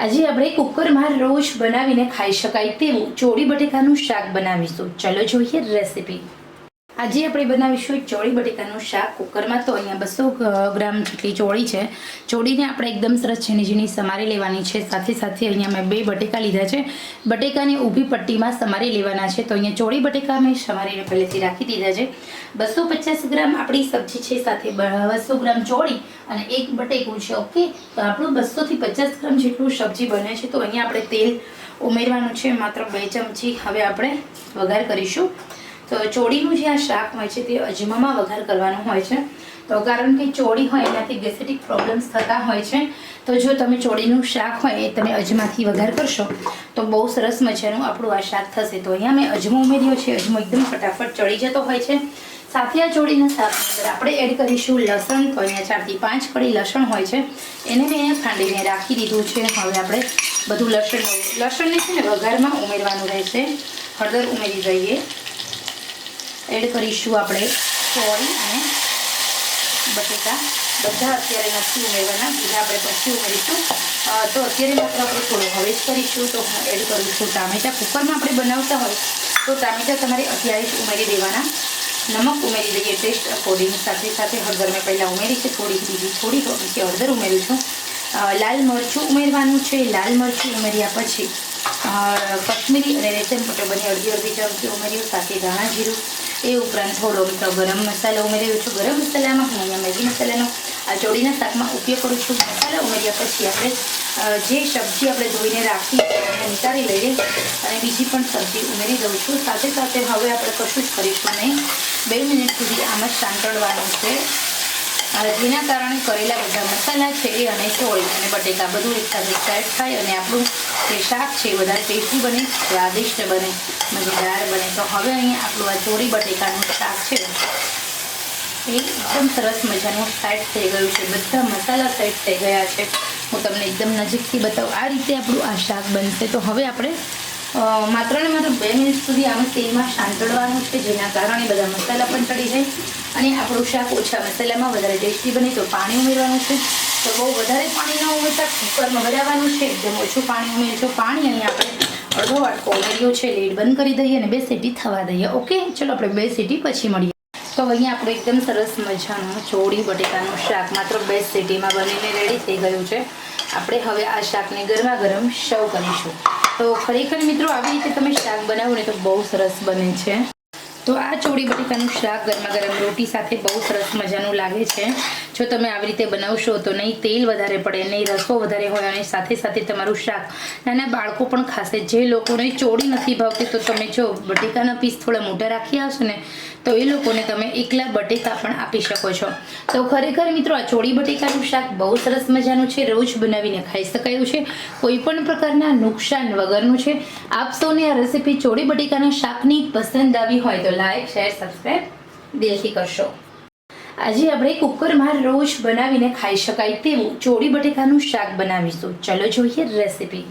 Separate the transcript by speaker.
Speaker 1: આજે આપણે કુકરમાં રોજ બનાવીને ખાઈ શકાય તેવું ચોળી બટેકાનું શાક બનાવીશું। ચલો જોઈએ રેસીપી। આજે આપણે બનાવીશું ચોળી બટેકાનું શાક। કુકરમાં તો અહીંયા 200 ગ્રામ જેટલી ચોળી છે। ચોળીને આપણે એકદમ સરસ ઝીણી ઝીણી સમારી લેવાની છે। સાથે સાથે અહીંયા મેં 2 બટેકા લીધા છે। બટેકાને ઊભી પટ્ટીમાં સમારી લેવાના છે। તો અહીંયા ચોળી બટેકા મેં સમારીને પહેલેથી રાખી દીધા છે। 250 ગ્રામ આપણી સબ્જી છે, સાથે 200 ગ્રામ ચોળી અને 1 બટેકું છે। ઓકે, તો આપણું 200 થી 50 ગ્રામ જેટલું સબ્જી બને છે। તો અહીંયા આપણે તેલ ઉમેરવાનું છે, માત્ર 2 ચમચી। હવે આપણે વઘાર કરીશું। તો ચોળીનું જે આ શાક હોય છે તે અજમામાં વઘાર કરવાનું હોય છે। તો કારણ કે ચોળી હોય એનાથી ગેસ્ટ્રિક પ્રોબ્લેમ્સ થતા હોય છે। તો જો તમે ચોળીનું શાક હોય એ તમે અજમાથી વઘાર કરશો તો બહુ સરસ મજાનું આપણું આ શાક થશે। તો અહીંયા મેં અજમો ઉમેર્યો છે। અજમો એકદમ ફટાફટ ચડી જતો હોય છે। સાથે આ ચોળીના શાકની અંદર આપણે એડ કરીશું લસણ। તો અહીંયા 4 થી 5 કળી લસણ હોય છે, એને મેં ખાંડીને રાખી દીધું છે। હવે આપણે બધું લસણને છે ને વઘારમાં ઉમેરવાનું રહેશે। હળદર ઉમેરી દઈએ। એડ કરીશું આપણે ચોળી અને બટેકા। બધા અત્યારે નથી ઉમેરવાના, બીજા આપણે પછી ઉમેરીશું। તો અત્યારે માત્ર આપણે થોડું હવે જ કરીશું। તો હું એડ કરું છું ટામેટાં। કુકરમાં આપણે બનાવતા હોય તો ટામેટાં તમારે અત્યારે જ ઉમેરી દેવાના। નમક ઉમેરી દઈએ ટેસ્ટ અકોર્ડિંગ। સાથે સાથે હળદર મેં પહેલાં ઉમેરી છે, થોડી પછી હળદર ઉમેરું છું। લાલ મરચું ઉમેરવાનું છે। લાલ મરચું ઉમેર્યા પછી કશ્મીરી અને રેશમ પટ્ટો બની અડધી ચમચી ઉમેર્યું, સાથે ધાણા જીરું। એ ઉપરાંત થોડો ગરમ મસાલો ઉમેર્યો છું। ગરમ મસાલામાં હું અહીંયા મેગી મસાલાનો આ ચોળીના શાકમાં ઉપયોગ કરું છું। મસાલા ઉમેર્યા પછી આપણે જે સબ્જી આપણે ધોઈને રાખી એને નિતારી લઈએ અને બીજી પણ સબ્જી ઉમેરી દઉં છું। સાથે સાથે હવે આપણે કશું જ કરીશું નહીં। 2 મિનિટ સુધી આમ જ સાંતળવાનું છે, જેના કારણે કરેલા બધા મસાલા છે એ અને ચોળી અને બટેકા બધું એકસાથે સેટ થાય અને આપણું જે શાક છે એ વધારે ટેસ્ટી બને, સ્વાદિષ્ટ બને, મજેદાર બને। તો હવે અહીંયા આપણું આ ચોળી બટેકાનું શાક છે એ એકદમ સરસ મજાનું સેટ થઈ ગયું છે। બધા મસાલા સેટ થઈ ગયા છે। હું તમને એકદમ નજીકથી બતાવું, આ રીતે આપણું આ શાક બનશે। તો હવે આપણે માત્ર ને માત્ર 2 મિનિટ સુધી આમ તેલમાં સાંતળવાનું છે, જેના કારણે બધા મસાલા પણ ચડી જાય અને આપણું શાક ઓછા મસાલામાં વધારે ટેસ્ટી બને। તો પાણી ઉમેરવાનું છે। તો બહુ વધારે પાણી ન ઉમેરતા, કુકરમાં ભરાવાનું છે, એકદમ ઓછું પાણી ઉમેરજો। પાણી અહીંયા આપણે અડધો વાટકો ઉમેર્યો છે। લીડ બંધ કરી દઈએ અને 2 સીટી થવા દઈએ। ઓકે, ચલો આપણે 2 સીટી પછી મળીએ। તો અહીંયા આપણું એકદમ સરસ મજાનું ચોળી બટેકાનું શાક માત્ર 2 સીટીમાં બનીને રેડી થઈ ગયું છે। આપણે હવે આ શાકને ગરમા ગરમ સર્વ કરીશું। તો ખરેખર મિત્રો આવી રીતે તમે શાક બનાવો ને તો બહુ સરસ બને છે। તો આ ચોળી બટેકાનું શાક ગરમા ગરમ રોટી સાથે બહુ સરસ મજાનું લાગે છે। જો તમે આવી રીતે બનાવશો તો નહીં તેલ વધારે પડે, નહીં રસો વધારે હોય અને સાથે સાથે તમારું શાક નાના બાળકો પણ ખાશે। જે લોકોને ચોળી નથી ભાવતી તો તમે જો બટેકાના પીસ થોડા મોટા રાખ્યા હશો ને તો એ લોકોને તમે એકલા બટેકા પણ આપી શકો છો। તો ખરેખર મિત્રો આ ચોળી બટેકાનું શાક બહુ સરસ મજાનું છે, રોજ બનાવીને ખાઈ શકાયું છે, કોઈ પણ પ્રકારના નુકસાન વગરનું છે। આપ સૌને આ રેસીપી ચોળી બટેકાના શાકની પસંદ આવી હોય તો લાઈક, શેર, સબસ્ક્રાઈબ દિલથી કરશો। આજે આપણે કુકરમાં રોજ બનાવીને ખાઈ શકાય તેવું ચોળી બટેકાનું શાક બનાવીશું। ચલો જોઈએ રેસીપી।